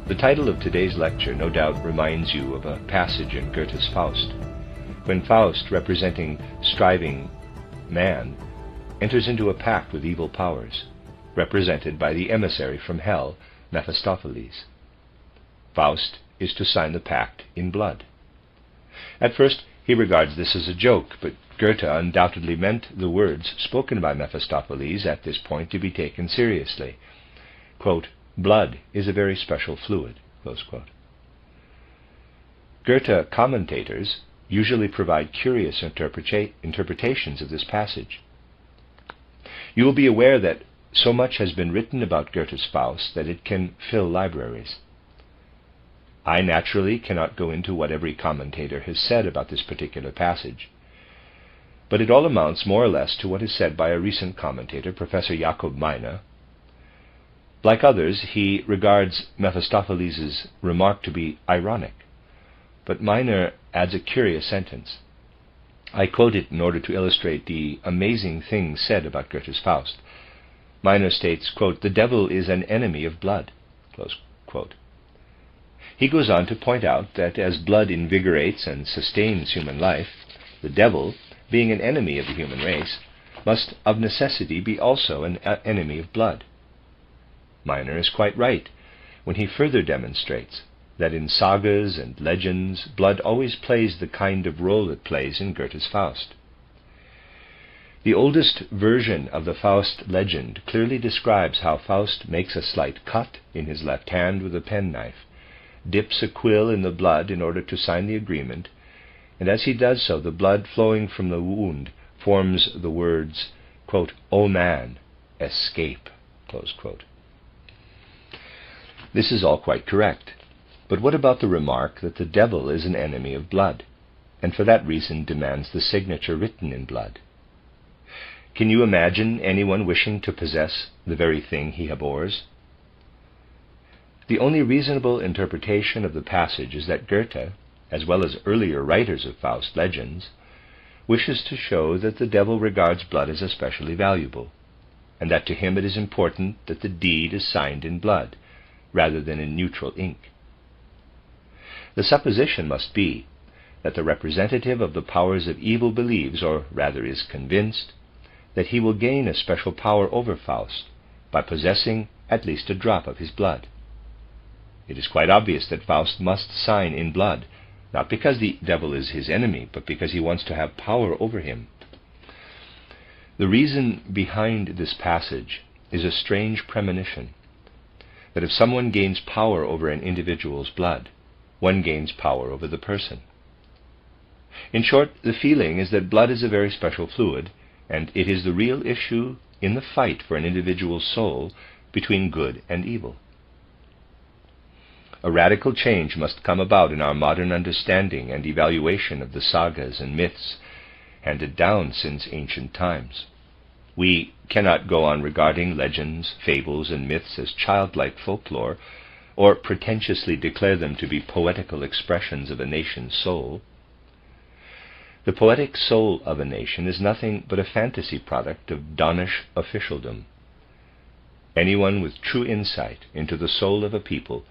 The title of today's lecture no doubt reminds you of a passage in Goethe's Faust, when Faust, representing striving man, enters into a pact with evil powers, represented by the emissary from hell, Mephistopheles. Faust is to sign the pact in blood. At first he regards this as a joke, but Goethe undoubtedly meant the words spoken by Mephistopheles at this point to be taken seriously. Quote, "Blood is a very special fluid." Close quote. Goethe commentators usually provide curious interpretations of this passage. You will be aware that so much has been written about Goethe's Faust that it can fill libraries. I naturally cannot go into what every commentator has said about this particular passage, but it all amounts more or less to what is said by a recent commentator, Professor Jakob Meine. Like others, he regards Mephistopheles' remark to be ironic, but Meine adds a curious sentence. I quote it in order to illustrate the amazing things said about Goethe's Faust. Meine states, quote, "The devil is an enemy of blood." Close quote. He goes on to point out that as blood invigorates and sustains human life, the devil, being an enemy of the human race, must of necessity be also an enemy of blood. Meine is quite right when he further demonstrates that in sagas and legends, blood always plays the kind of role it plays in Goethe's Faust. The oldest version of the Faust legend clearly describes how Faust makes a slight cut in his left hand with a penknife, dips a quill in the blood in order to sign the agreement, and as he does so, the blood flowing from the wound forms the words, quote, "O man, escape." Close quote. This is all quite correct, but what about the remark that the devil is an enemy of blood, and for that reason demands the signature written in blood? Can you imagine anyone wishing to possess the very thing he abhors? The only reasonable interpretation of the passage is that Goethe, as well as earlier writers of Faust legends, wishes to show that the devil regards blood as especially valuable, and that to him it is important that the deed is signed in blood, rather than in neutral ink. The supposition must be that the representative of the powers of evil believes, or rather is convinced, that he will gain a special power over Faust by possessing at least a drop of his blood. It is quite obvious that Faust must sign in blood, not because the devil is his enemy, but because he wants to have power over him. The reason behind this passage is a strange premonition, that if someone gains power over an individual's blood, one gains power over the person. In short, the feeling is that blood is a very special fluid, and it is the real issue in the fight for an individual's soul between good and evil. A radical change must come about in our modern understanding and evaluation of the sagas and myths handed down since ancient times. We cannot go on regarding legends, fables, and myths as childlike folklore, or pretentiously declare them to be poetical expressions of a nation's soul. The poetic soul of a nation is nothing but a fantasy product of donnish officialdom. Anyone with true insight into the soul of a people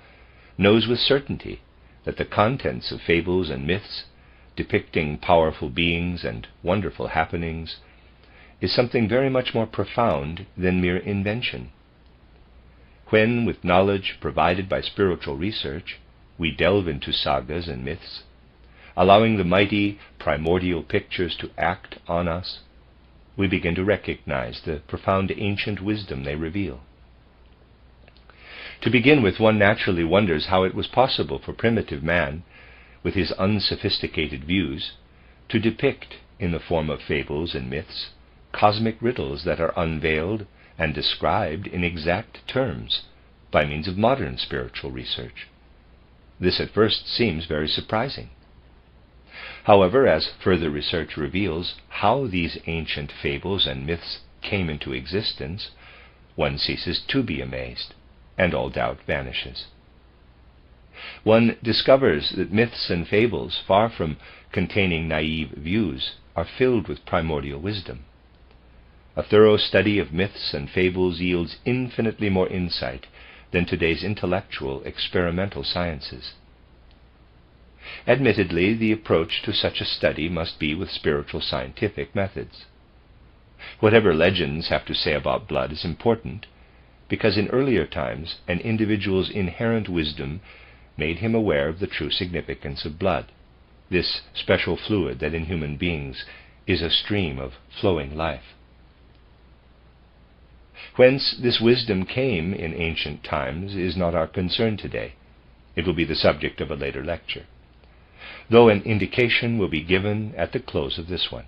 knows with certainty that the contents of fables and myths, depicting powerful beings and wonderful happenings, is something very much more profound than mere invention. When, with knowledge provided by spiritual research, we delve into sagas and myths, allowing the mighty primordial pictures to act on us, we begin to recognize the profound ancient wisdom they reveal. To begin with, one naturally wonders how it was possible for primitive man, with his unsophisticated views, to depict, in the form of fables and myths, cosmic riddles that are unveiled and described in exact terms by means of modern spiritual research. This at first seems very surprising. However, as further research reveals how these ancient fables and myths came into existence, one ceases to be amazed, and all doubt vanishes. One discovers that myths and fables, far from containing naive views, are filled with primordial wisdom. A thorough study of myths and fables yields infinitely more insight than today's intellectual, experimental sciences. Admittedly, the approach to such a study must be with spiritual scientific methods. Whatever legends have to say about blood is important, because in earlier times an individual's inherent wisdom made him aware of the true significance of blood, this special fluid that in human beings is a stream of flowing life. Whence this wisdom came in ancient times is not our concern today. It will be the subject of a later lecture, though an indication will be given at the close of this one.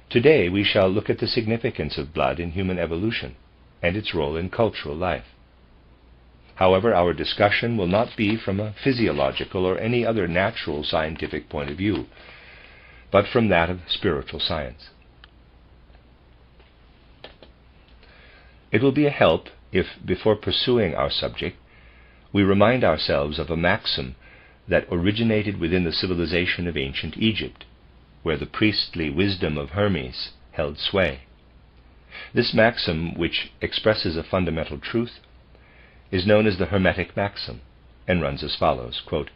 Today we shall look at the significance of blood in human evolution and its role in cultural life. However, our discussion will not be from a physiological or any other natural scientific point of view, but from that of spiritual science. It will be a help if, before pursuing our subject, we remind ourselves of a maxim that originated within the civilization of ancient Egypt, where the priestly wisdom of Hermes held sway. This maxim, which expresses a fundamental truth, is known as the Hermetic maxim, and runs as follows, quote,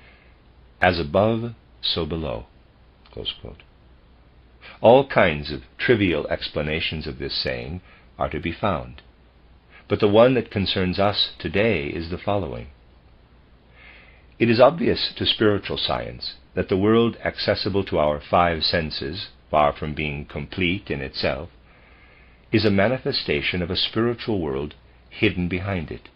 "As above, so below." Close quote. All kinds of trivial explanations of this saying are to be found, but the one that concerns us today is the following. It is obvious to spiritual science that the world accessible to our five senses, far from being complete in itself, is a manifestation of a spiritual world hidden behind it.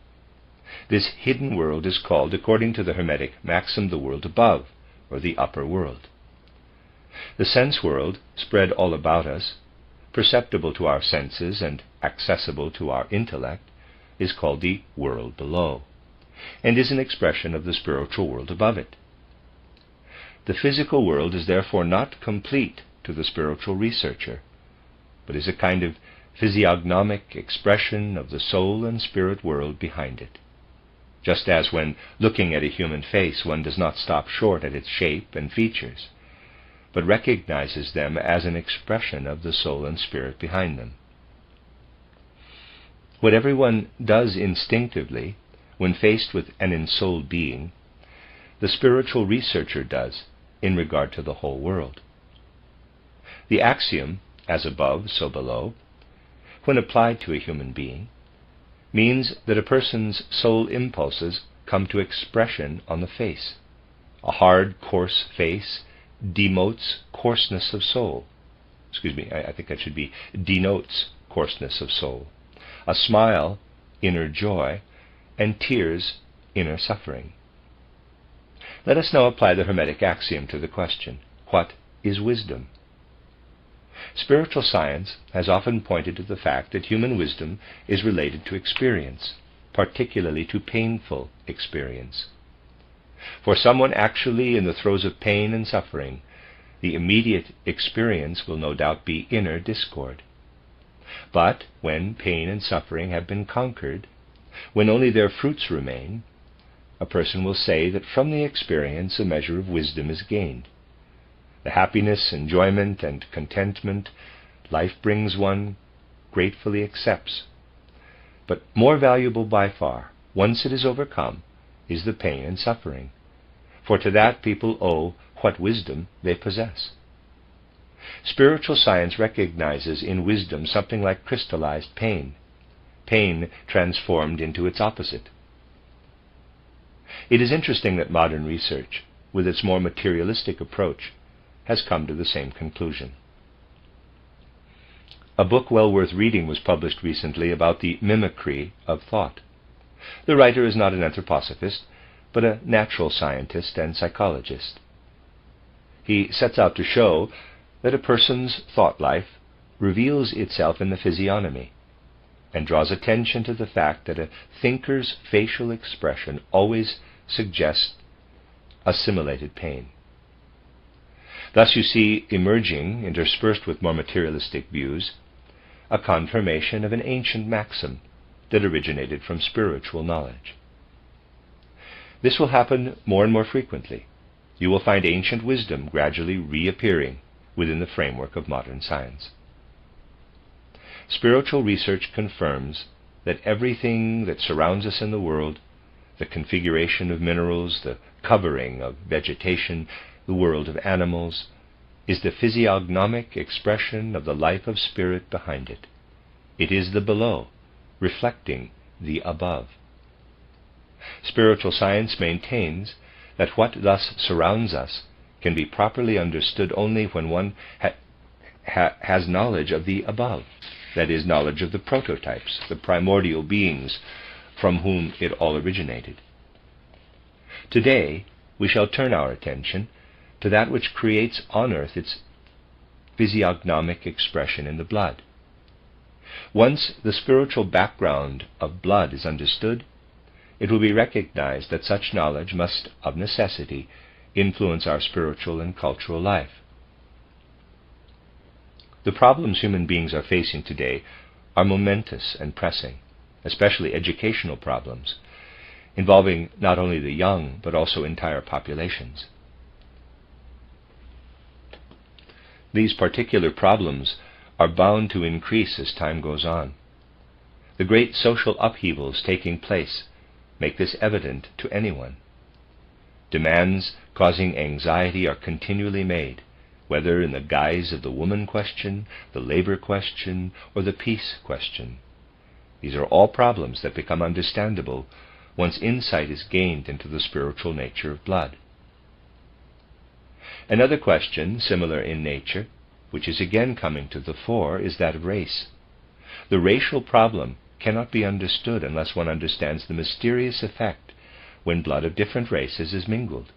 This hidden world is called, according to the Hermetic maxim, the world above, or the upper world. The sense world, spread all about us, perceptible to our senses and accessible to our intellect, is called the world below, and is an expression of the spiritual world above it. The physical world is therefore not complete to the spiritual researcher, but is a kind of physiognomic expression of the soul and spirit world behind it. Just as when looking at a human face one does not stop short at its shape and features, but recognizes them as an expression of the soul and spirit behind them. What everyone does instinctively when faced with an ensouled being, the spiritual researcher does in regard to the whole world. The axiom, "as above, so below," when applied to a human being, means that a person's soul impulses come to expression on the face. A hard, coarse face demotes coarseness of soul. I think that should be denotes coarseness of soul. A smile, inner joy, and tears, inner suffering. Let us now apply the Hermetic axiom to the question, what is wisdom? Spiritual science has often pointed to the fact that human wisdom is related to experience, particularly to painful experience. For someone actually in the throes of pain and suffering, the immediate experience will no doubt be inner discord. But when pain and suffering have been conquered, when only their fruits remain, a person will say that from the experience a measure of wisdom is gained. The happiness, enjoyment, and contentment life brings one gratefully accepts. But more valuable by far, once it is overcome, is the pain and suffering, for to that people owe what wisdom they possess. Spiritual science recognizes in wisdom something like crystallized pain, pain transformed into its opposite. It is interesting that modern research, with its more materialistic approach, has come to the same conclusion. A book well worth reading was published recently about the mimicry of thought. The writer is not an anthroposophist, but a natural scientist and psychologist. He sets out to show that a person's thought life reveals itself in the physiognomy, and draws attention to the fact that a thinker's facial expression always suggests assimilated pain. Thus you see emerging, interspersed with more materialistic views, a confirmation of an ancient maxim that originated from spiritual knowledge. This will happen more and more frequently. You will find ancient wisdom gradually reappearing within the framework of modern science. Spiritual research confirms that everything that surrounds us in the world, the configuration of minerals, the covering of vegetation, the world of animals, is the physiognomic expression of the life of spirit behind it. It is the below, reflecting the above. Spiritual science maintains that what thus surrounds us can be properly understood only when one has knowledge of the above, that is, knowledge of the prototypes, the primordial beings from whom it all originated. Today, we shall turn our attention to that which creates on earth its physiognomic expression in the blood. Once the spiritual background of blood is understood, it will be recognized that such knowledge must, of necessity, influence our spiritual and cultural life. The problems human beings are facing today are momentous and pressing, especially educational problems, involving not only the young but also entire populations. These particular problems are bound to increase as time goes on. The great social upheavals taking place make this evident to anyone. Demands causing anxiety are continually made, whether in the guise of the woman question, the labor question, or the peace question. These are all problems that become understandable once insight is gained into the spiritual nature of blood. Another question, similar in nature, which is again coming to the fore, is that of race. The racial problem cannot be understood unless one understands the mysterious effect when blood of different races is mingled.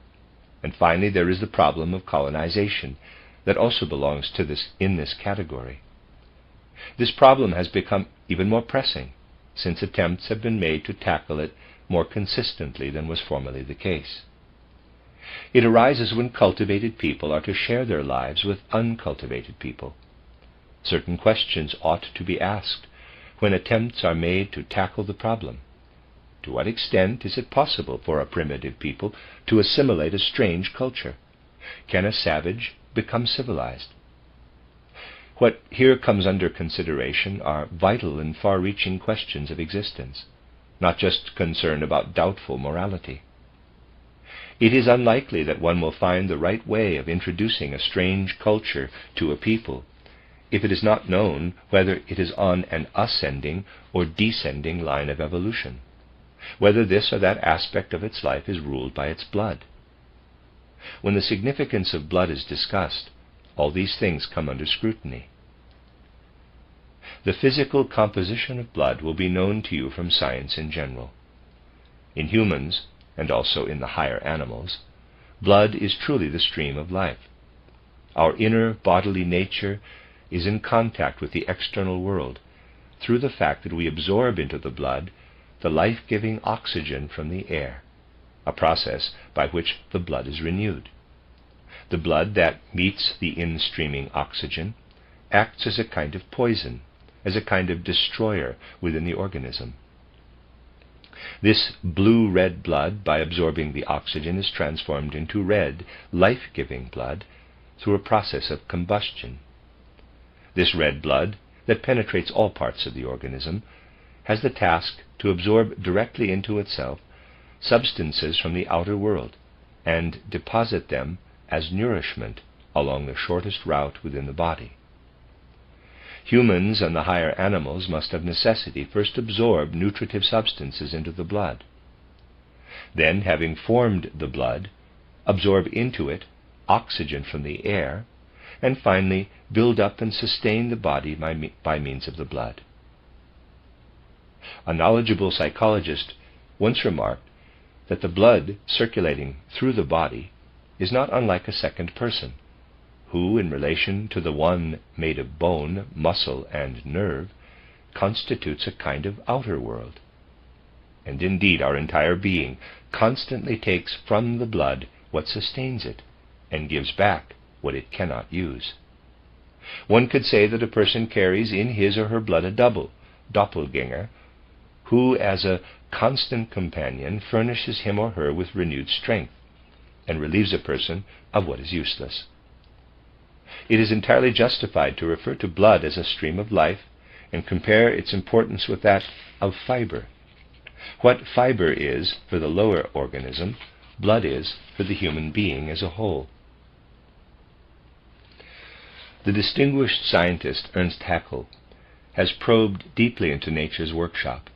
And finally, there is the problem of colonization that also belongs to in this category. This problem has become even more pressing since attempts have been made to tackle it more consistently than was formerly the case. It arises when cultivated people are to share their lives with uncultivated people. Certain questions ought to be asked when attempts are made to tackle the problem. To what extent is it possible for a primitive people to assimilate a strange culture? Can a savage become civilized? What here comes under consideration are vital and far-reaching questions of existence, not just concern about doubtful morality. It is unlikely that one will find the right way of introducing a strange culture to a people if it is not known whether it is on an ascending or descending line of evolution, whether this or that aspect of its life is ruled by its blood. When the significance of blood is discussed, all these things come under scrutiny. The physical composition of blood will be known to you from science in general. In humans, and also in the higher animals, blood is truly the stream of life. Our inner bodily nature is in contact with the external world through the fact that we absorb into the blood the life-giving oxygen from the air, a process by which the blood is renewed. The blood that meets the in-streaming oxygen acts as a kind of poison, as a kind of destroyer within the organism. This blue-red blood, by absorbing the oxygen, is transformed into red, life-giving blood through a process of combustion. This red blood, that penetrates all parts of the organism, has the task to absorb directly into itself substances from the outer world and deposit them as nourishment along the shortest route within the body. Humans and the higher animals must of necessity first absorb nutritive substances into the blood. Then, having formed the blood, absorb into it oxygen from the air, and finally build up and sustain the body by means of the blood. A knowledgeable psychologist once remarked that the blood circulating through the body is not unlike a second person, who, in relation to the one made of bone, muscle, and nerve, constitutes a kind of outer world. And indeed, our entire being constantly takes from the blood what sustains it, and gives back what it cannot use. One could say that a person carries in his or her blood a doppelganger, who as a constant companion furnishes him or her with renewed strength, and relieves a person of what is useless. It is entirely justified to refer to blood as a stream of life and compare its importance with that of fiber. What fiber is for the lower organism, blood is for the human being as a whole. The distinguished scientist Ernst Haeckel has probed deeply into nature's workshop,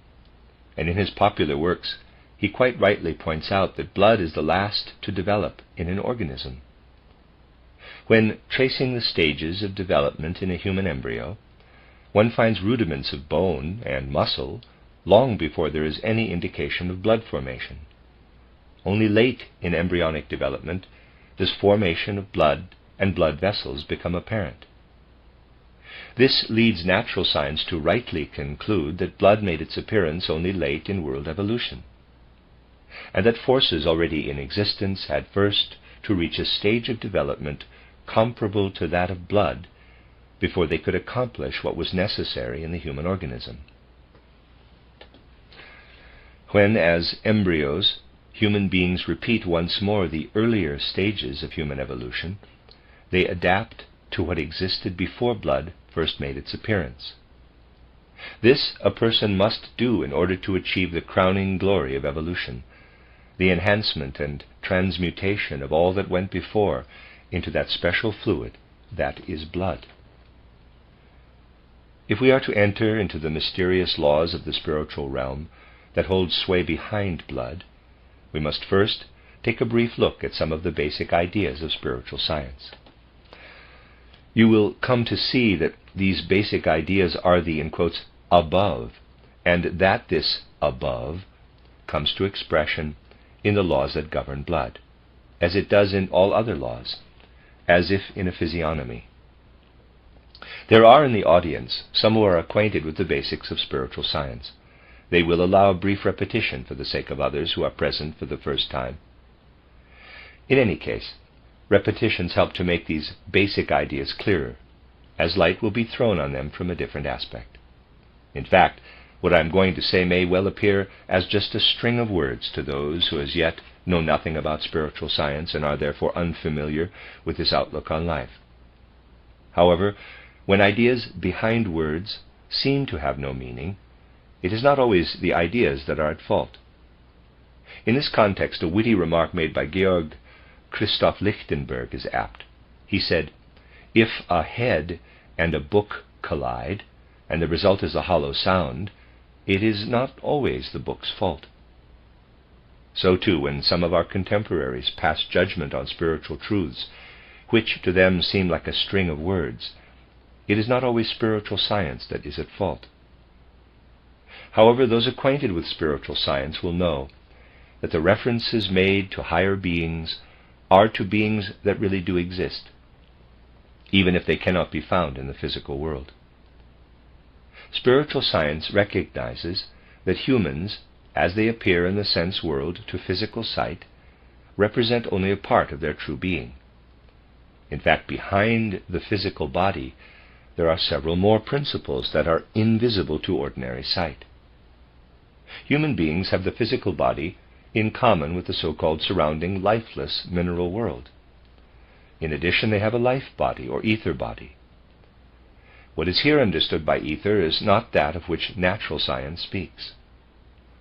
and in his popular works he quite rightly points out that blood is the last to develop in an organism. When tracing the stages of development in a human embryo, one finds rudiments of bone and muscle long before there is any indication of blood formation. Only late in embryonic development does formation of blood and blood vessels become apparent. This leads natural science to rightly conclude that blood made its appearance only late in world evolution, and that forces already in existence had first to reach a stage of development comparable to that of blood before they could accomplish what was necessary in the human organism. When, as embryos, human beings repeat once more the earlier stages of human evolution, they adapt to what existed before blood first made its appearance. This a person must do in order to achieve the crowning glory of evolution, the enhancement and transmutation of all that went before into that special fluid that is blood. If we are to enter into the mysterious laws of the spiritual realm that hold sway behind blood, we must first take a brief look at some of the basic ideas of spiritual science. You will come to see that these basic ideas are the, in quotes, above, and that this above comes to expression in the laws that govern blood, as it does in all other laws, as if in a physiognomy. There are in the audience some who are acquainted with the basics of spiritual science. They will allow a brief repetition for the sake of others who are present for the first time. In any case, repetitions help to make these basic ideas clearer, as light will be thrown on them from a different aspect. In fact, what I am going to say may well appear as just a string of words to those who as yet know nothing about spiritual science and are therefore unfamiliar with this outlook on life. However, when ideas behind words seem to have no meaning, it is not always the ideas that are at fault. In this context, a witty remark made by Georg Christoph Lichtenberg is apt. He said, "If a head and a book collide, and the result is a hollow sound, it is not always the book's fault." So too, when some of our contemporaries pass judgment on spiritual truths, which to them seem like a string of words, it is not always spiritual science that is at fault. However, those acquainted with spiritual science will know that the references made to higher beings are to beings that really do exist, even if they cannot be found in the physical world. Spiritual science recognizes that humans, as they appear in the sense world to physical sight, represent only a part of their true being. In fact, behind the physical body, there are several more principles that are invisible to ordinary sight. Human beings have the physical body in common with the so-called surrounding lifeless mineral world. In addition, they have a life body or ether body. What is here understood by ether is not that of which natural science speaks.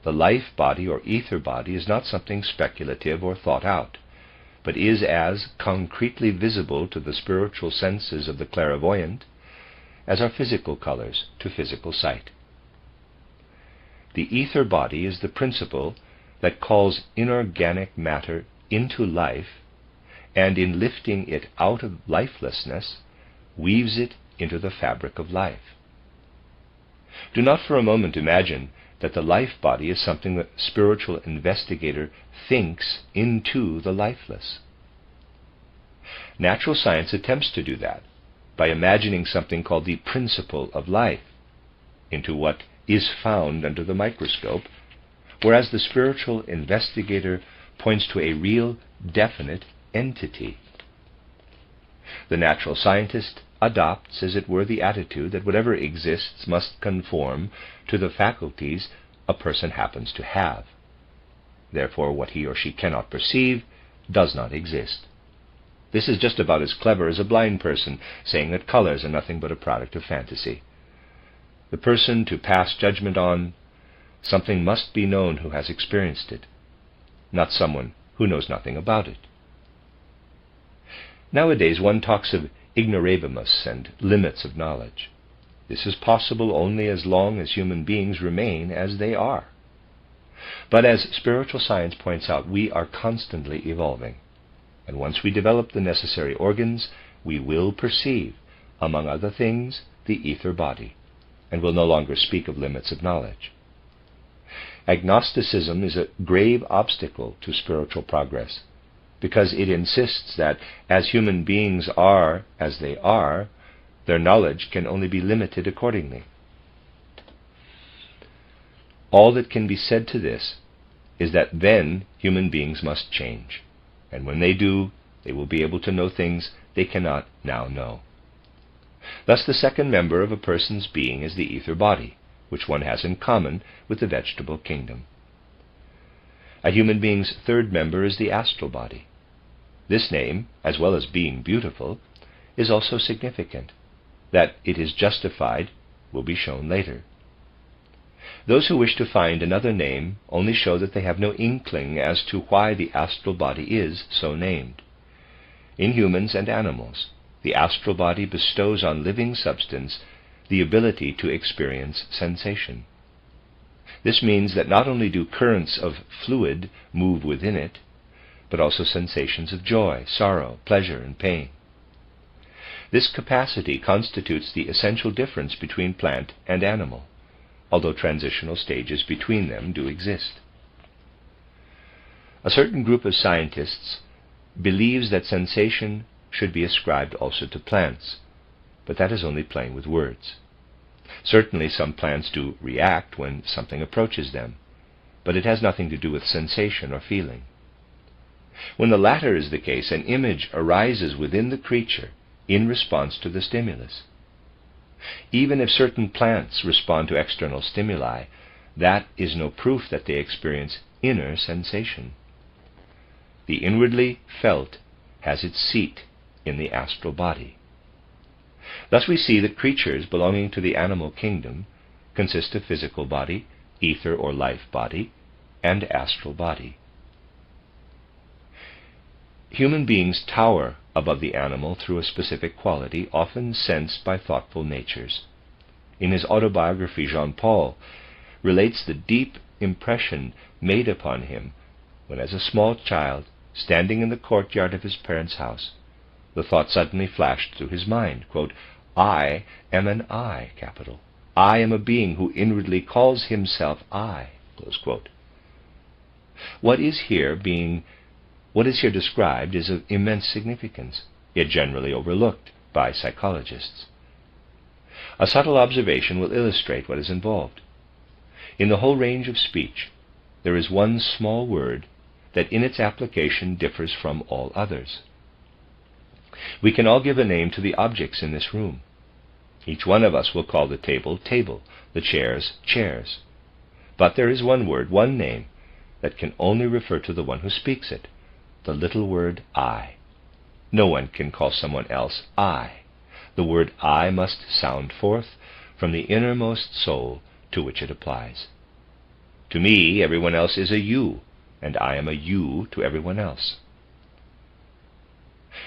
The life body or ether body is not something speculative or thought out, but is as concretely visible to the spiritual senses of the clairvoyant as are physical colors to physical sight. The ether body is the principle that calls inorganic matter into life, and in lifting it out of lifelessness, weaves it into the fabric of life. Do not for a moment imagine that the life body is something the spiritual investigator thinks into the lifeless. Natural science attempts to do that by imagining something called the principle of life into what is found under the microscope, whereas the spiritual investigator points to a real, definite entity. The natural scientist adopts, as it were, the attitude that whatever exists must conform to the faculties a person happens to have. Therefore, what he or she cannot perceive does not exist. This is just about as clever as a blind person saying that colors are nothing but a product of fantasy. the person to pass judgment on, something must be known who has experienced it, not someone who knows nothing about it. Nowadays one talks of ignorabimus and limits of knowledge. This is possible only as long as human beings remain as they are. But as spiritual science points out, we are constantly evolving, and once we develop the necessary organs, we will perceive, among other things, the ether body, and will no longer speak of limits of knowledge. Agnosticism is a grave obstacle to spiritual progress, because it insists that as human beings are as they are, their knowledge can only be limited accordingly. All that can be said to this is that then human beings must change, and when they do, they will be able to know things they cannot now know. Thus the second member of a person's being is the ether body, which one has in common with the vegetable kingdom. A human being's third member is the astral body. This name, as well as being beautiful, is also significant. That it is justified will be shown later. Those who wish to find another name only show that they have no inkling as to why the astral body is so named. In humans and animals, the astral body bestows on living substance the ability to experience sensation. This means that not only do currents of fluid move within it, but also sensations of joy, sorrow, pleasure, and pain. This capacity constitutes the essential difference between plant and animal, although transitional stages between them do exist. A certain group of scientists believes that sensation should be ascribed also to plants, but that is only playing with words. Certainly some plants do react when something approaches them, but it has nothing to do with sensation or feeling. When the latter is the case, an image arises within the creature in response to the stimulus. Even if certain plants respond to external stimuli, that is no proof that they experience inner sensation. The inwardly felt has its seat in the astral body. Thus we see that creatures belonging to the animal kingdom consist of physical body, ether or life body, and astral body. Human beings tower above the animal through a specific quality often sensed by thoughtful natures. In his autobiography, Jean-Paul relates the deep impression made upon him when, as a small child, standing in the courtyard of his parents' house, the thought suddenly flashed through his mind, quote, "I am an I, capital. I am a being who inwardly calls himself I," close quote. What is here described is of immense significance, yet generally overlooked by psychologists. A subtle observation will illustrate what is involved. In the whole range of speech, there is one small word that in its application differs from all others. We can all give a name to the objects in this room. Each one of us will call the table, table, the chairs, chairs. But there is one word, one name, that can only refer to the one who speaks it, the little word I. No one can call someone else I. The word I must sound forth from the innermost soul to which it applies. To me, everyone else is a you, and I am a you to everyone else.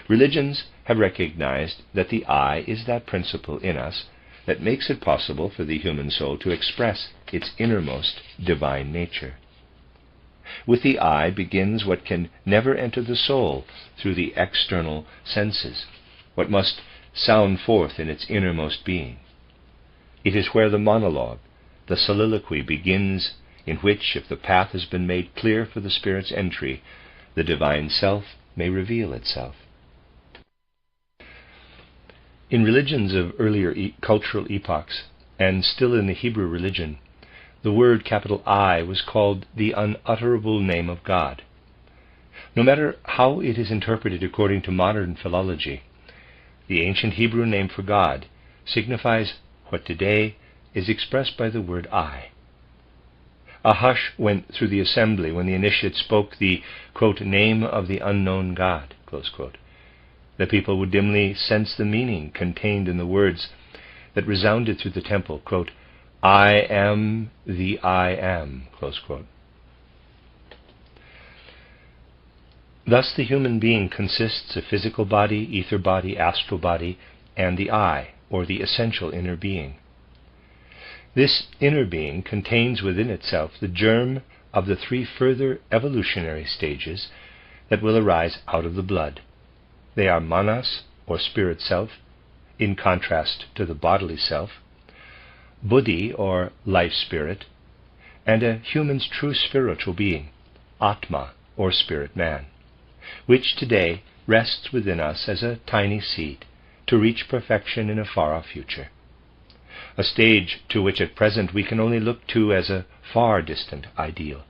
Religions have recognized that the I is that principle in us that makes it possible for the human soul to express its innermost divine nature. With the I begins what can never enter the soul through the external senses, what must sound forth in its innermost being. It is where the monologue, the soliloquy begins, in which, if the path has been made clear for the spirit's entry, the divine self may reveal itself. In religions of earlier cultural epochs, and still in the Hebrew religion, the word capital I was called the unutterable name of God. No matter how it is interpreted according to modern philology, the ancient Hebrew name for God signifies what today is expressed by the word I. A hush went through the assembly when the initiate spoke the, quote, name of the unknown God, close quote. The people would dimly sense the meaning contained in the words that resounded through the temple, quote, I am the I am, close quote. Thus the human being consists of physical body, ether body, astral body, and the I, or the essential inner being. This inner being contains within itself the germ of the three further evolutionary stages that will arise out of the blood. They are manas, or spirit self, in contrast to the bodily self, buddhi, or life spirit, and a human's true spiritual being, atma, or spirit man, which today rests within us as a tiny seed to reach perfection in a far-off future, a stage to which at present we can only look to as a far distant ideal.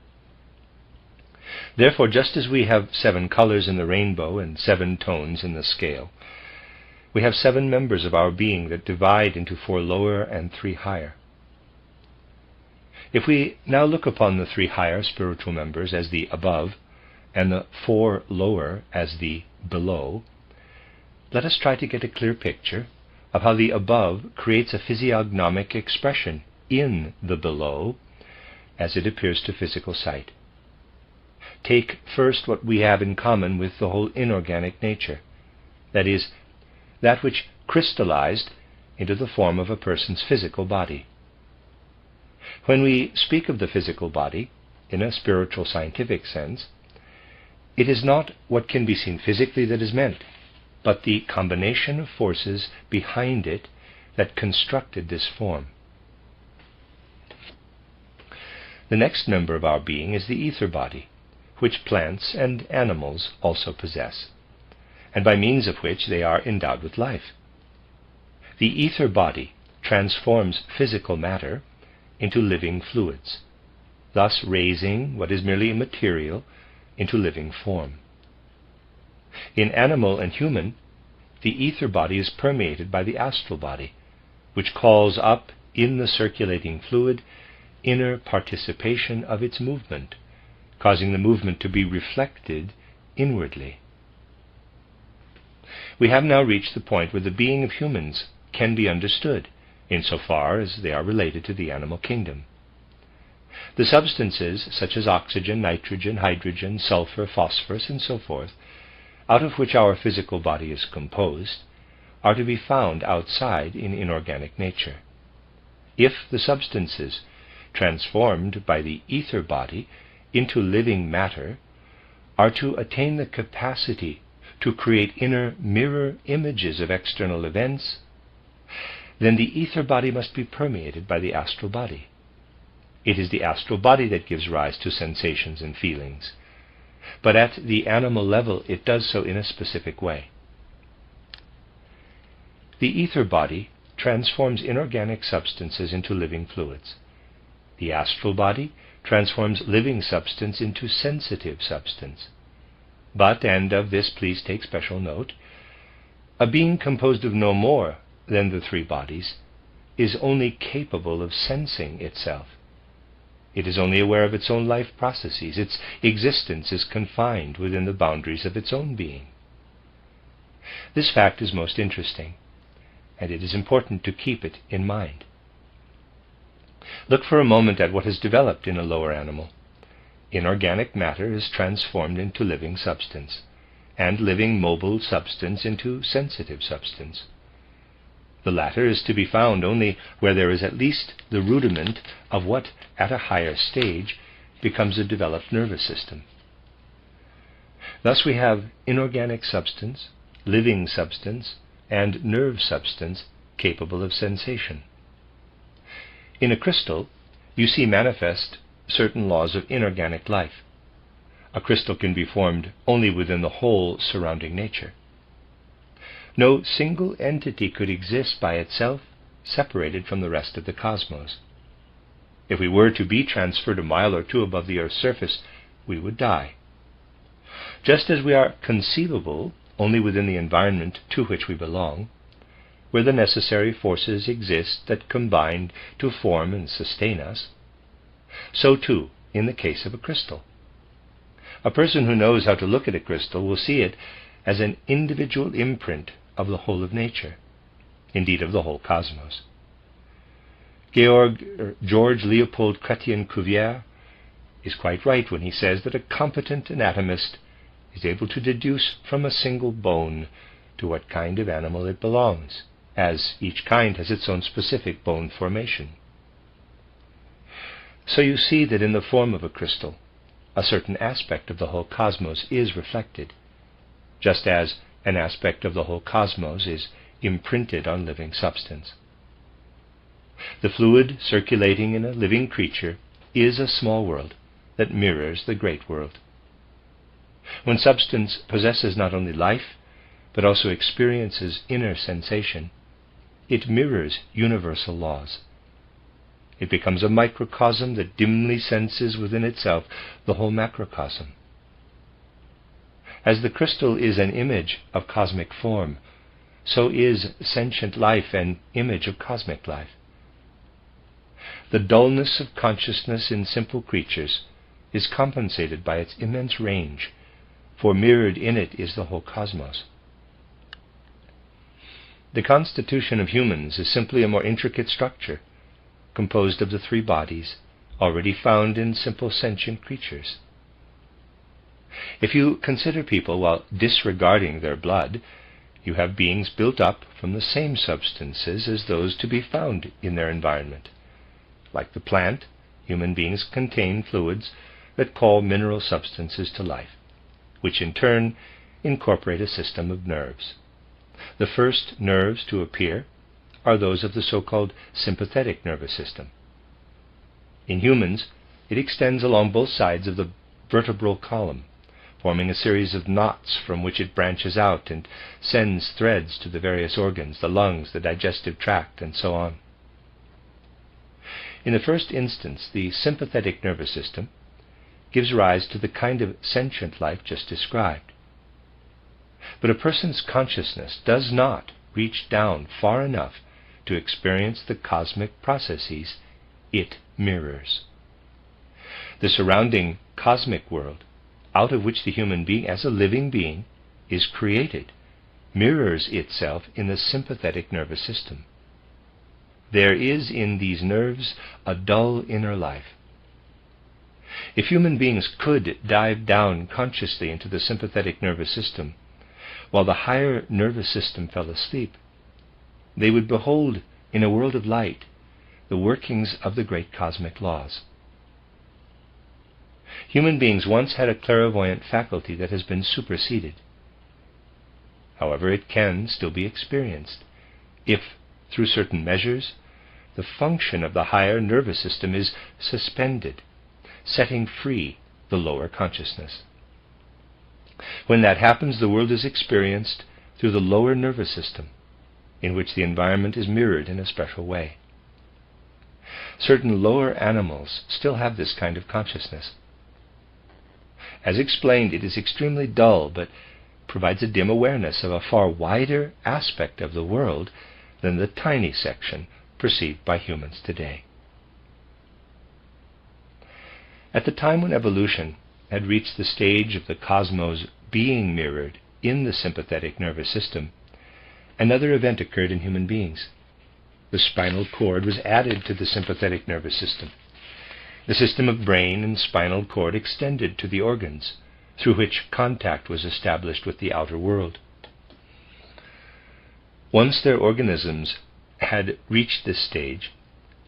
Therefore, just as we have 7 colors in the rainbow and 7 tones in the scale, we have 7 members of our being that divide into 4 lower and 3 higher. If we now look upon the 3 higher spiritual members as the above, and the 4 lower as the below, let us try to get a clear picture of how the above creates a physiognomic expression in the below as it appears to physical sight. Take first what we have in common with the whole inorganic nature, that is, that which crystallized into the form of a person's physical body. When we speak of the physical body, in a spiritual scientific sense, it is not what can be seen physically that is meant, but the combination of forces behind it that constructed this form. The next member of our being is the ether body, which plants and animals also possess, and by means of which they are endowed with life. The ether body transforms physical matter into living fluids, thus raising what is merely immaterial into living form. In animal and human, the ether body is permeated by the astral body, which calls up in the circulating fluid inner participation of its movement, causing the movement to be reflected inwardly. We have now reached the point where the being of humans can be understood, insofar as they are related to the animal kingdom. The substances, such as oxygen, nitrogen, hydrogen, sulfur, phosphorus, and so forth, out of which our physical body is composed, are to be found outside in inorganic nature. If the substances, transformed by the ether body into living matter, are to attain the capacity to create inner mirror images of external events, then the ether body must be permeated by the astral body. It is the astral body that gives rise to sensations and feelings, but at the animal level it does so in a specific way. The ether body transforms inorganic substances into living fluids. The astral body transforms living substance into sensitive substance. But, and of this please take special note, a being composed of no more than the 3 bodies is only capable of sensing itself. It is only aware of its own life processes. Its existence is confined within the boundaries of its own being. This fact is most interesting, and it is important to keep it in mind. Look for a moment at what has developed in a lower animal. Inorganic matter is transformed into living substance, and living mobile substance into sensitive substance. The latter is to be found only where there is at least the rudiment of what, at a higher stage, becomes a developed nervous system. Thus we have inorganic substance, living substance, and nerve substance capable of sensation. In a crystal, you see manifest certain laws of inorganic life. A crystal can be formed only within the whole surrounding nature. No single entity could exist by itself, separated from the rest of the cosmos. If we were to be transferred a mile or 2 above the Earth's surface, we would die. Just as we are conceivable only within the environment to which we belong, where the necessary forces exist that combine to form and sustain us, so too in the case of a crystal. A person who knows how to look at a crystal will see it as an individual imprint of the whole of nature, indeed of the whole cosmos. George Leopold Chrétien Cuvier is quite right when he says that a competent anatomist is able to deduce from a single bone to what kind of animal it belongs, as each kind has its own specific bone formation. So you see that in the form of a crystal, a certain aspect of the whole cosmos is reflected, just as an aspect of the whole cosmos is imprinted on living substance. The fluid circulating in a living creature is a small world that mirrors the great world. When substance possesses not only life, but also experiences inner sensation, it mirrors universal laws. It becomes a microcosm that dimly senses within itself the whole macrocosm. As the crystal is an image of cosmic form, so is sentient life an image of cosmic life. The dullness of consciousness in simple creatures is compensated by its immense range, for mirrored in it is the whole cosmos. The constitution of humans is simply a more intricate structure, composed of the three bodies already found in simple sentient creatures. If you consider people while disregarding their blood, you have beings built up from the same substances as those to be found in their environment. Like the plant, human beings contain fluids that call mineral substances to life, which in turn incorporate a system of nerves. The first nerves to appear are those of the so-called sympathetic nervous system. In humans, it extends along both sides of the vertebral column, forming a series of knots from which it branches out and sends threads to the various organs, the lungs, the digestive tract, and so on. In the first instance, the sympathetic nervous system gives rise to the kind of sentient life just described. But a person's consciousness does not reach down far enough to experience the cosmic processes it mirrors. The surrounding cosmic world, out of which the human being as a living being is created, mirrors itself in the sympathetic nervous system. There is in these nerves a dull inner life. If human beings could dive down consciously into the sympathetic nervous system, while the higher nervous system fell asleep, they would behold in a world of light the workings of the great cosmic laws. Human beings once had a clairvoyant faculty that has been superseded. However, it can still be experienced if, through certain measures, the function of the higher nervous system is suspended, setting free the lower consciousness. When that happens, the world is experienced through the lower nervous system, in which the environment is mirrored in a special way. Certain lower animals still have this kind of consciousness. As explained, it is extremely dull, but provides a dim awareness of a far wider aspect of the world than the tiny section perceived by humans today. At the time when evolution had reached the stage of the cosmos being mirrored in the sympathetic nervous system, another event occurred in human beings. The spinal cord was added to the sympathetic nervous system. The system of brain and spinal cord extended to the organs, through which contact was established with the outer world. Once their organisms had reached this stage,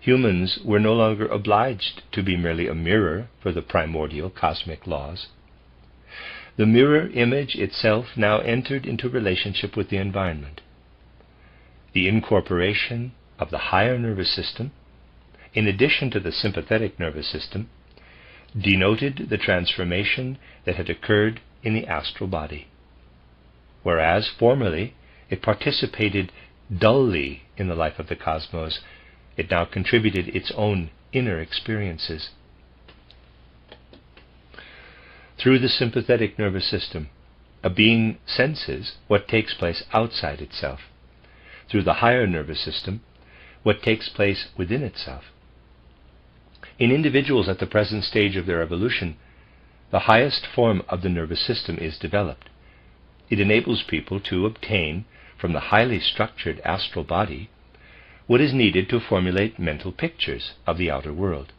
humans were no longer obliged to be merely a mirror for the primordial cosmic laws. The mirror image itself now entered into relationship with the environment. The incorporation of the higher nervous system, in addition to the sympathetic nervous system, denoted the transformation that had occurred in the astral body. Whereas formerly it participated dully in the life of the cosmos, it now contributed its own inner experiences. Through the sympathetic nervous system, a being senses what takes place outside itself. Through the higher nervous system, what takes place within itself. In individuals at the present stage of their evolution, the highest form of the nervous system is developed. It enables people to obtain from the highly structured astral body what is needed to formulate mental pictures of the outer world.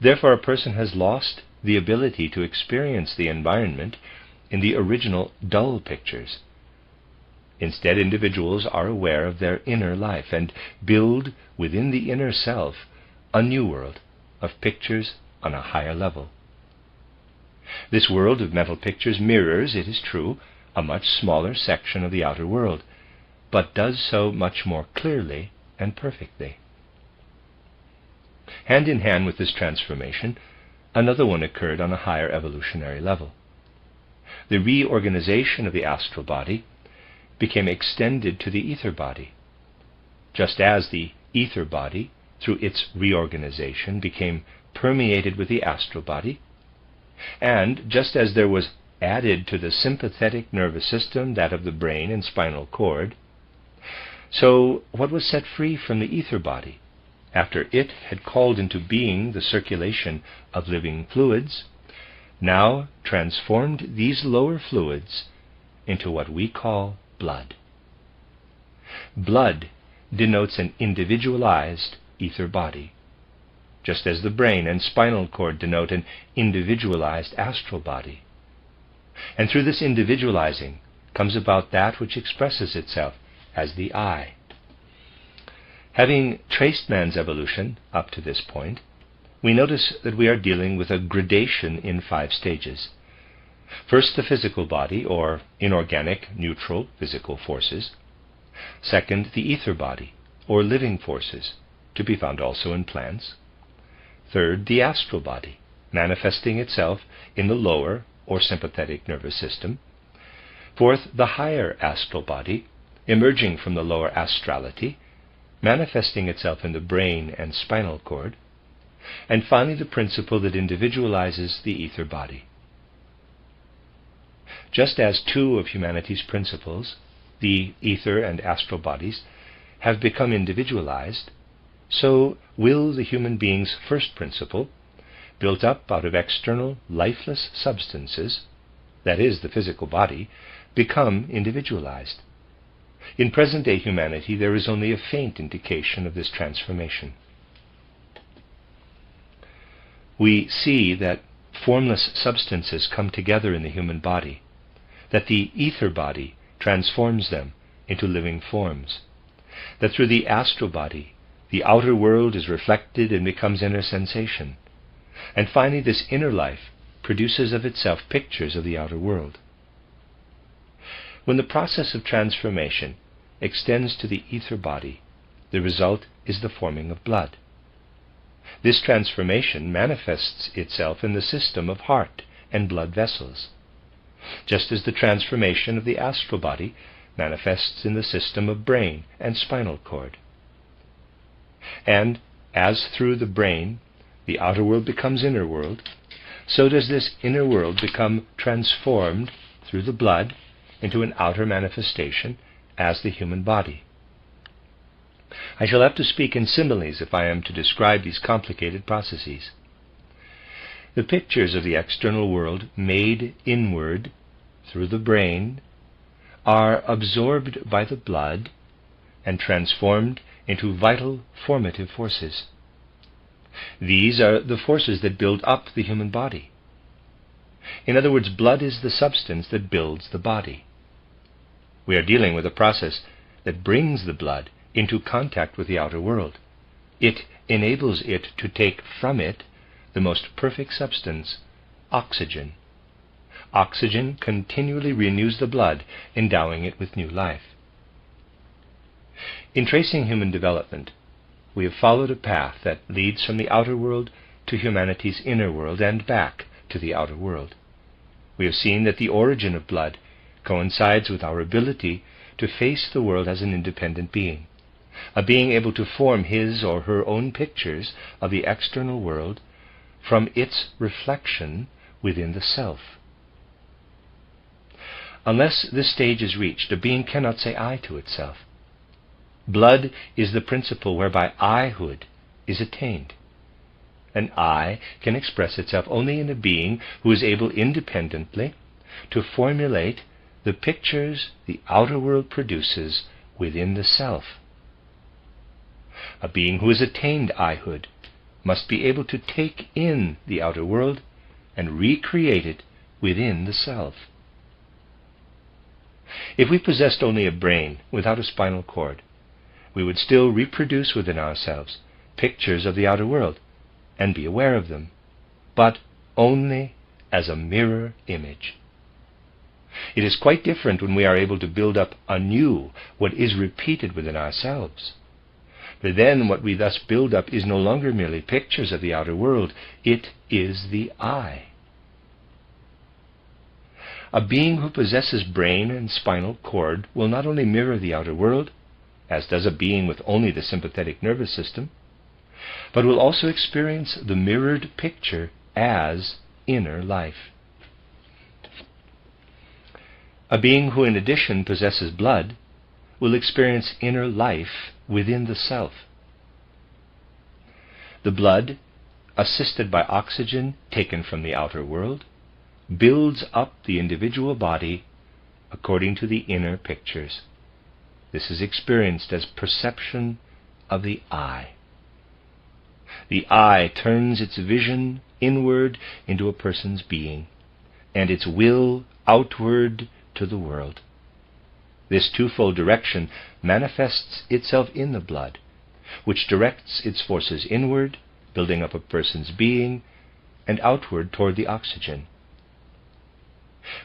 Therefore, a person has lost the ability to experience the environment in the original dull pictures. Instead, individuals are aware of their inner life and build within the inner self a new world of pictures on a higher level. This world of mental pictures mirrors, it is true, a much smaller section of the outer world, but does so much more clearly and perfectly. Hand in hand with this transformation, another one occurred on a higher evolutionary level. The reorganization of the astral body became extended to the ether body, just as the ether body, through its reorganization, became permeated with the astral body, and just as there was added to the sympathetic nervous system that of the brain and spinal cord, so what was set free from the ether body, after it had called into being the circulation of living fluids, now transformed these lower fluids into what we call blood. Blood denotes an individualized ether body, just as the brain and spinal cord denote an individualized astral body. And through this individualizing comes about that which expresses itself as the I. Having traced man's evolution up to this point, we notice that we are dealing with a gradation in 5 stages. First, the physical body, or inorganic, neutral, physical forces. Second, the ether body, or living forces, to be found also in plants. Third, the astral body, manifesting itself in the lower, or sympathetic nervous system. Fourth, the higher astral body, emerging from the lower astrality, manifesting itself in the brain and spinal cord. And finally, the principle that individualizes the ether body. Just as 2 of humanity's principles, the ether and astral bodies, have become individualized, so will the human being's first principle, built up out of external lifeless substances, that is, the physical body, become individualized. In present-day humanity, there is only a faint indication of this transformation. We see that formless substances come together in the human body, that the ether body transforms them into living forms, that through the astral body the outer world is reflected and becomes inner sensation, and finally this inner life produces of itself pictures of the outer world. When the process of transformation extends to the ether body, the result is the forming of blood. This transformation manifests itself in the system of heart and blood vessels, just as the transformation of the astral body manifests in the system of brain and spinal cord. And as through the brain the outer world becomes inner world, so does this inner world become transformed through the blood into an outer manifestation as the human body. I shall have to speak in similes if I am to describe these complicated processes. The pictures of the external world made inward through the brain are absorbed by the blood and transformed into vital formative forces. These are the forces that build up the human body. In other words, blood is the substance that builds the body. We are dealing with a process that brings the blood into contact with the outer world. It enables it to take from it the most perfect substance, oxygen. Oxygen continually renews the blood, endowing it with new life. In tracing human development, we have followed a path that leads from the outer world to humanity's inner world and back to the outer world. We have seen that the origin of blood coincides with our ability to face the world as an independent being, a being able to form his or her own pictures of the external world from its reflection within the self. Unless this stage is reached, a being cannot say I to itself. Blood is the principle whereby I-hood is attained. An I can express itself only in a being who is able independently to formulate the pictures the outer world produces within the self. A being who has attained I-hood must be able to take in the outer world and recreate it within the self. If we possessed only a brain without a spinal cord, we would still reproduce within ourselves pictures of the outer world and be aware of them, but only as a mirror image. It is quite different when we are able to build up anew what is repeated within ourselves. For then what we thus build up is no longer merely pictures of the outer world, it is the I. A being who possesses brain and spinal cord will not only mirror the outer world, as does a being with only the sympathetic nervous system, but will also experience the mirrored picture as inner life. A being who in addition possesses blood will experience inner life within the self. The blood, assisted by oxygen taken from the outer world, builds up the individual body according to the inner pictures. This is experienced as perception of the I. The I turns its vision inward into a person's being, and its will outward to the world. This twofold direction manifests itself in the blood, which directs its forces inward, building up a person's being, and outward toward the oxygen.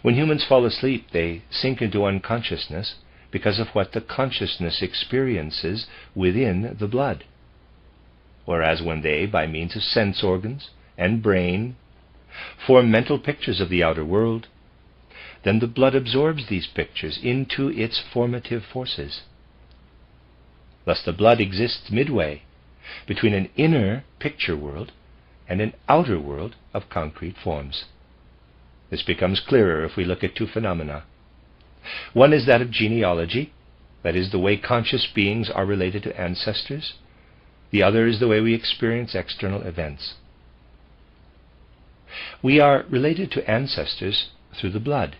When humans fall asleep, they sink into unconsciousness because of what the consciousness experiences within the blood. Whereas when they, by means of sense organs and brain, form mental pictures of the outer world, then the blood absorbs these pictures into its formative forces. Thus the blood exists midway between an inner picture world and an outer world of concrete forms. This becomes clearer if we look at two phenomena. One is that of genealogy, that is, the way conscious beings are related to ancestors. The other is the way we experience external events. We are related to ancestors through the blood.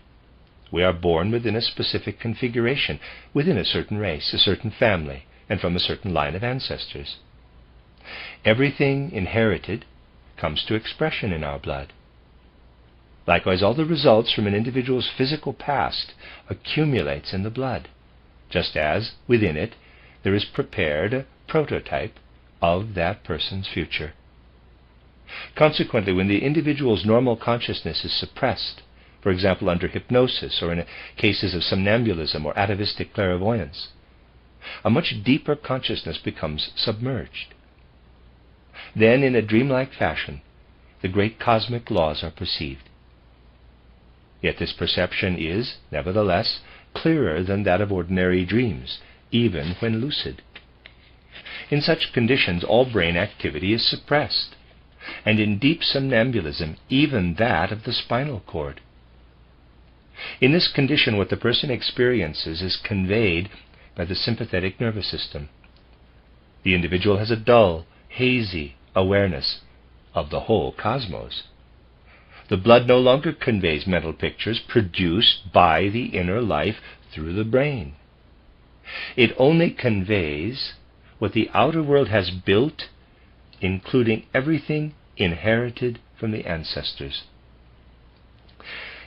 We are born within a specific configuration, within a certain race, a certain family, and from a certain line of ancestors. Everything inherited comes to expression in our blood. Likewise, all the results from an individual's physical past accumulates in the blood, just as, within it, there is prepared a prototype of that person's future. Consequently, when the individual's normal consciousness is suppressed, for example under hypnosis or in cases of somnambulism or atavistic clairvoyance, a much deeper consciousness becomes submerged. Then, in a dreamlike fashion, the great cosmic laws are perceived. Yet this perception is, nevertheless, clearer than that of ordinary dreams, even when lucid. In such conditions, all brain activity is suppressed, and in deep somnambulism, even that of the spinal cord. In this condition, what the person experiences is conveyed by the sympathetic nervous system. The individual has a dull, hazy awareness of the whole cosmos. The blood no longer conveys mental pictures produced by the inner life through the brain. It only conveys what the outer world has built, including everything inherited from the ancestors.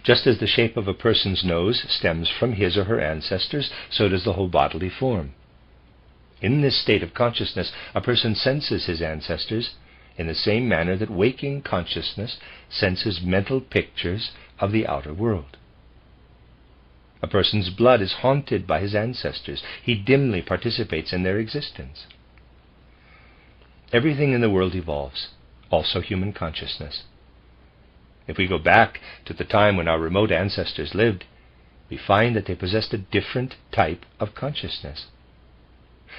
Just as the shape of a person's nose stems from his or her ancestors, so does the whole bodily form. In this state of consciousness, a person senses his ancestors in the same manner that waking consciousness senses mental pictures of the outer world. A person's blood is haunted by his ancestors. He dimly participates in their existence. Everything in the world evolves, also human consciousness. If we go back to the time when our remote ancestors lived, we find that they possessed a different type of consciousness.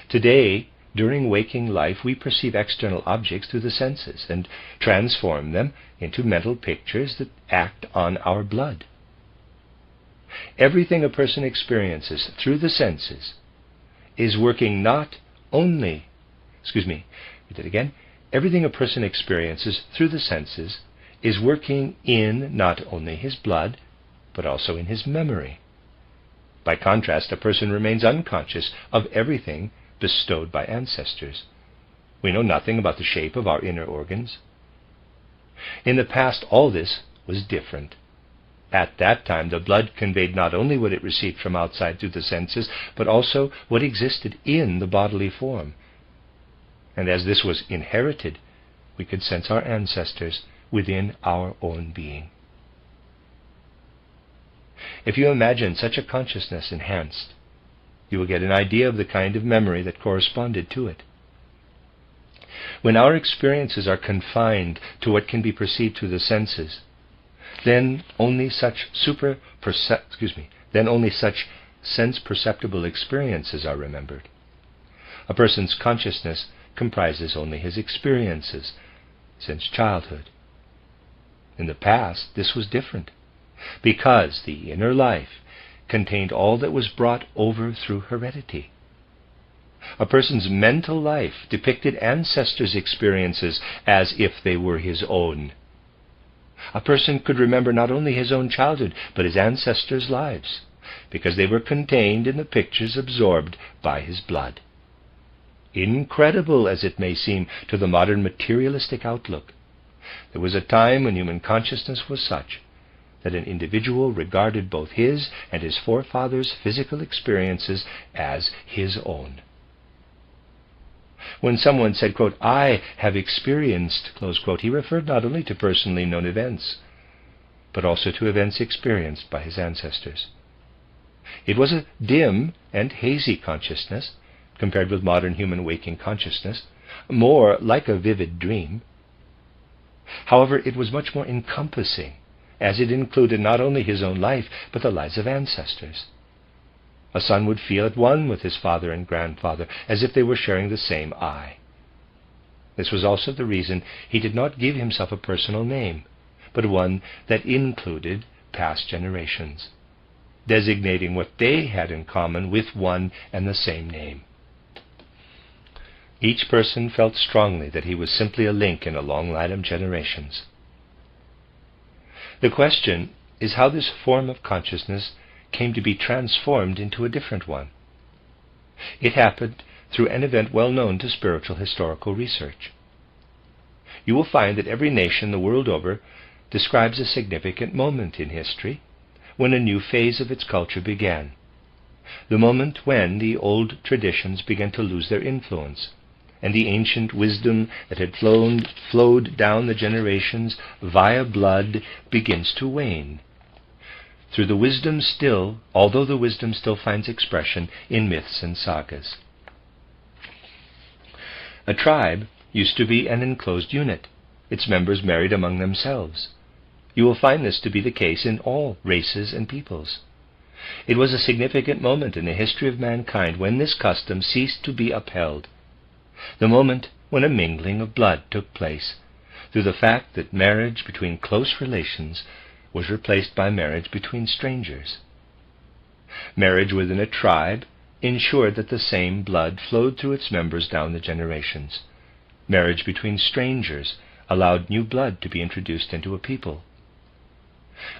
Today, during waking life, we perceive external objects through the senses and transform them into mental pictures that act on our blood. Everything a person experiences through the senses is working not only, everything a person experiences through the senses is working in not only his blood, but also in his memory. By contrast, a person remains unconscious of everything bestowed by ancestors, We know nothing about the shape of our inner organs. In the past, all this was different. At that time, the blood conveyed not only what it received from outside through the senses, but also what existed in the bodily form. And as this was inherited, we could sense our ancestors within our own being. If you imagine such a consciousness enhanced, you will get an idea of the kind of memory that corresponded to it. When our experiences are confined to what can be perceived through the senses, then only such sense-perceptible experiences are remembered. A person's consciousness comprises only his experiences since childhood. In the past, this was different, because the inner life contained all that was brought over through heredity. A person's mental life depicted ancestors' experiences as if they were his own. A person could remember not only his own childhood, but his ancestors' lives, because they were contained in the pictures absorbed by his blood. Incredible as it may seem to the modern materialistic outlook, there was a time when human consciousness was such that an individual regarded both his and his forefathers' physical experiences as his own. When someone said, quote, "I have experienced," close quote, he referred not only to personally known events, but also to events experienced by his ancestors. It was a dim and hazy consciousness, compared with modern human waking consciousness, more like a vivid dream. However, it was much more encompassing, as it included not only his own life, but the lives of ancestors. A son would feel at one with his father and grandfather, as if they were sharing the same I. This was also the reason he did not give himself a personal name, but one that included past generations, designating what they had in common with one and the same name. Each person felt strongly that he was simply a link in a long line of generations. The question is how this form of consciousness came to be transformed into a different one. It happened through an event well known to spiritual historical research. You will find that every nation the world over describes a significant moment in history when a new phase of its culture began, the moment when the old traditions began to lose their influence, and the ancient wisdom that had flowed down the generations via blood begins to wane. Although the wisdom still finds expression in myths and sagas. A tribe used to be an enclosed unit. Its members married among themselves. You will find this to be the case in all races and peoples. It was a significant moment in the history of mankind when this custom ceased to be upheld, the moment when a mingling of blood took place, through the fact that marriage between close relations was replaced by marriage between strangers. Marriage within a tribe ensured that the same blood flowed through its members down the generations. Marriage between strangers allowed new blood to be introduced into a people.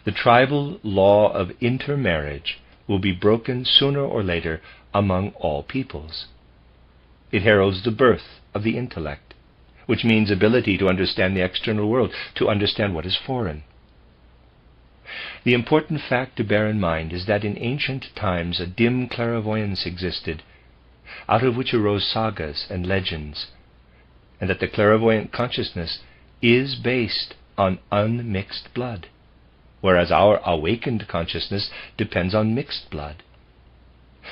The tribal law of intermarriage will be broken sooner or later among all peoples. It heralds the birth of the intellect, which means ability to understand the external world, to understand what is foreign. The important fact to bear in mind is that in ancient times a dim clairvoyance existed, out of which arose sagas and legends, and that the clairvoyant consciousness is based on unmixed blood, whereas our awakened consciousness depends on mixed blood.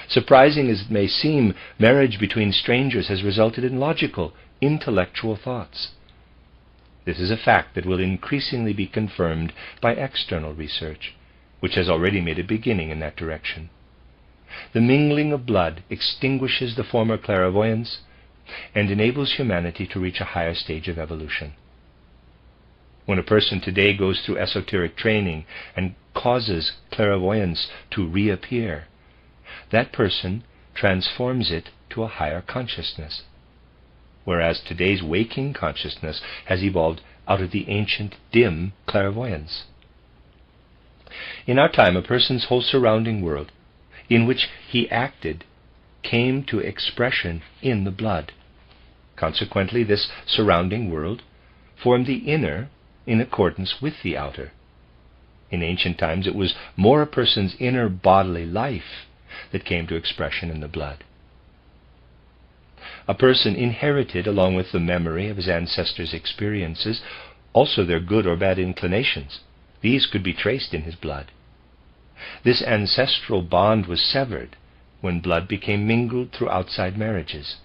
Surprising as it may seem, marriage between strangers has resulted in logical, intellectual thoughts. This is a fact that will increasingly be confirmed by external research, which has already made a beginning in that direction. The mingling of blood extinguishes the former clairvoyance and enables humanity to reach a higher stage of evolution. When a person today goes through esoteric training and causes clairvoyance to reappear, that person transforms it to a higher consciousness, whereas today's waking consciousness has evolved out of the ancient dim clairvoyance. In our time, a person's whole surrounding world, in which he acted, came to expression in the blood. Consequently, this surrounding world formed the inner in accordance with the outer. In ancient times, it was more a person's inner bodily life that came to expression in the blood. A person inherited, along with the memory of his ancestors' experiences, also their good or bad inclinations. These could be traced in his blood. This ancestral bond was severed when blood became mingled through outside marriages.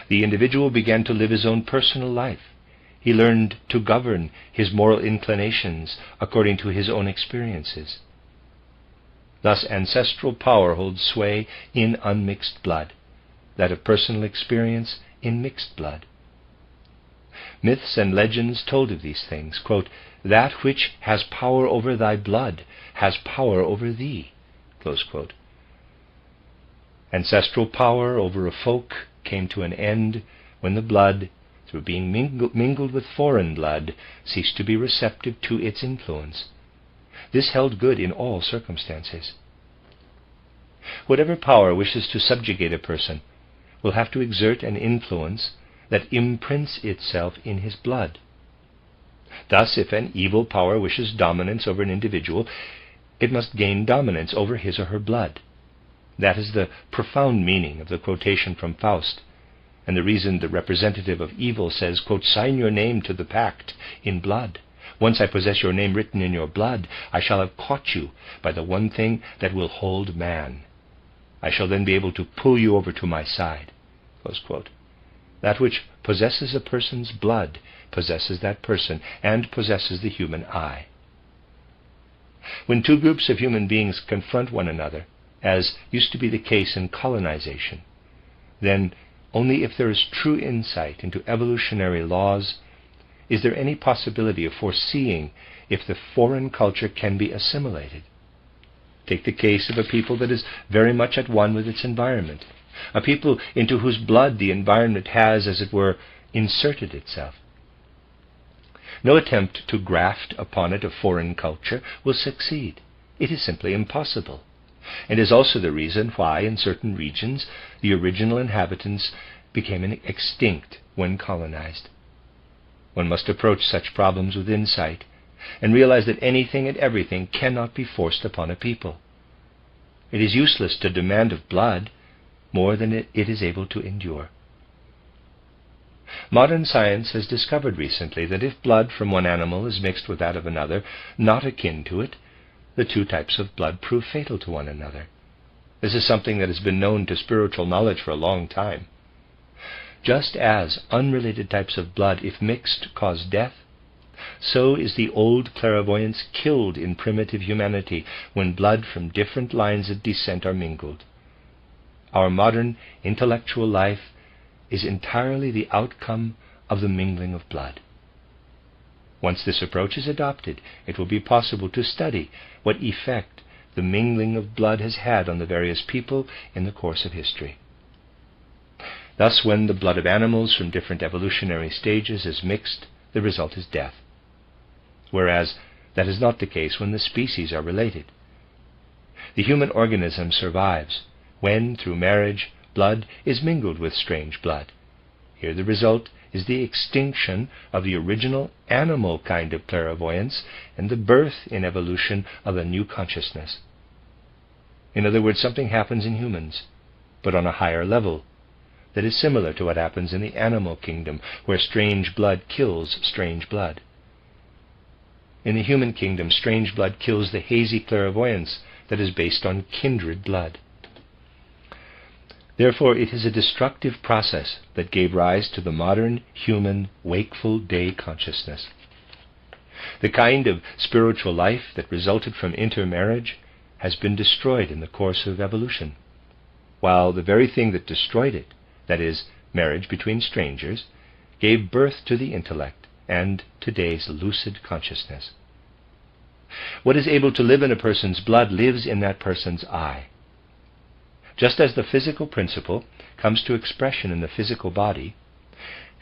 The individual began to live his own personal life. He learned to govern his moral inclinations according to his own experiences. Thus, ancestral power holds sway in unmixed blood, that of personal experience in mixed blood. Myths and legends told of these things, quote, "That which has power over thy blood has power over thee," close quote. Ancestral power over a folk came to an end when the blood, through being mingled with foreign blood, ceased to be receptive to its influence. This held good in all circumstances. Whatever power wishes to subjugate a person will have to exert an influence that imprints itself in his blood. Thus, if an evil power wishes dominance over an individual, it must gain dominance over his or her blood. That is the profound meaning of the quotation from Faust, and the reason the representative of evil says, quote, "Sign your name to the pact in blood. Once I possess your name written in your blood, I shall have caught you by the one thing that will hold man. I shall then be able to pull you over to my side." Close quote. That which possesses a person's blood possesses that person and possesses the human eye. When two groups of human beings confront one another, as used to be the case in colonization, then only if there is true insight into evolutionary laws is there any possibility of foreseeing if the foreign culture can be assimilated. Take the case of a people that is very much at one with its environment, a people into whose blood the environment has, as it were, inserted itself. No attempt to graft upon it a foreign culture will succeed. It is simply impossible, and is also the reason why in certain regions the original inhabitants became extinct when colonized. One must approach such problems with insight and realize that anything and everything cannot be forced upon a people. It is useless to demand of blood more than it is able to endure. Modern science has discovered recently that if blood from one animal is mixed with that of another not akin to it, the two types of blood prove fatal to one another. This is something that has been known to spiritual knowledge for a long time. Just as unrelated types of blood, if mixed, cause death, so is the old clairvoyance killed in primitive humanity when blood from different lines of descent are mingled. Our modern intellectual life is entirely the outcome of the mingling of blood. Once this approach is adopted, it will be possible to study what effect the mingling of blood has had on the various people in the course of history. Thus, when the blood of animals from different evolutionary stages is mixed, the result is death. Whereas that is not the case when the species are related. The human organism survives when, through marriage, blood is mingled with strange blood. Here the result is the extinction of the original animal kind of clairvoyance and the birth in evolution of a new consciousness. In other words, something happens in humans, but on a higher level, that is similar to what happens in the animal kingdom, where strange blood kills strange blood. In the human kingdom, strange blood kills the hazy clairvoyance that is based on kindred blood. Therefore, it is a destructive process that gave rise to the modern human wakeful day consciousness. The kind of spiritual life that resulted from intermarriage has been destroyed in the course of evolution, while the very thing that destroyed it, that is, marriage between strangers, gave birth to the intellect and today's lucid consciousness. What is able to live in a person's blood lives in that person's eye. Just as the physical principle comes to expression in the physical body,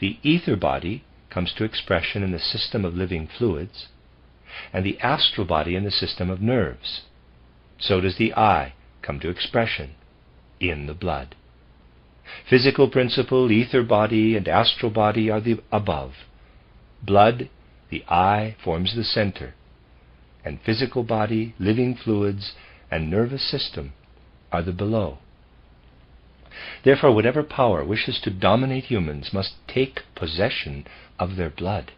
the ether body comes to expression in the system of living fluids, and the astral body in the system of nerves, so does the eye come to expression in the blood. Physical principle, ether body, and astral body are the above. Blood, the eye, forms the center, and physical body, living fluids, and nervous system are the below. Therefore, whatever power wishes to dominate humans must take possession of their blood.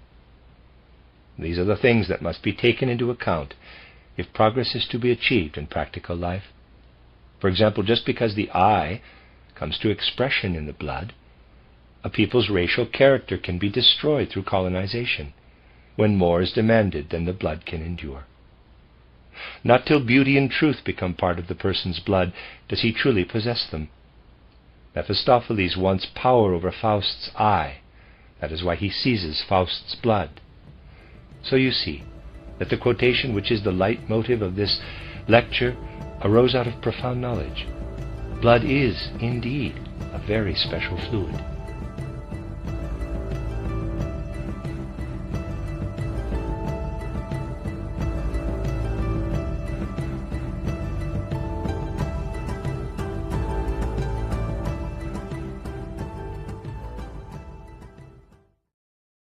These are the things that must be taken into account if progress is to be achieved in practical life. For example, just because the eye comes to expression in the blood, a people's racial character can be destroyed through colonization, when more is demanded than the blood can endure. Not till beauty and truth become part of the person's blood does he truly possess them. Mephistopheles wants power over Faust's eye. That is why he seizes Faust's blood. So you see that the quotation, which is the leitmotif of this lecture, arose out of profound knowledge. Blood is, indeed, a very special fluid.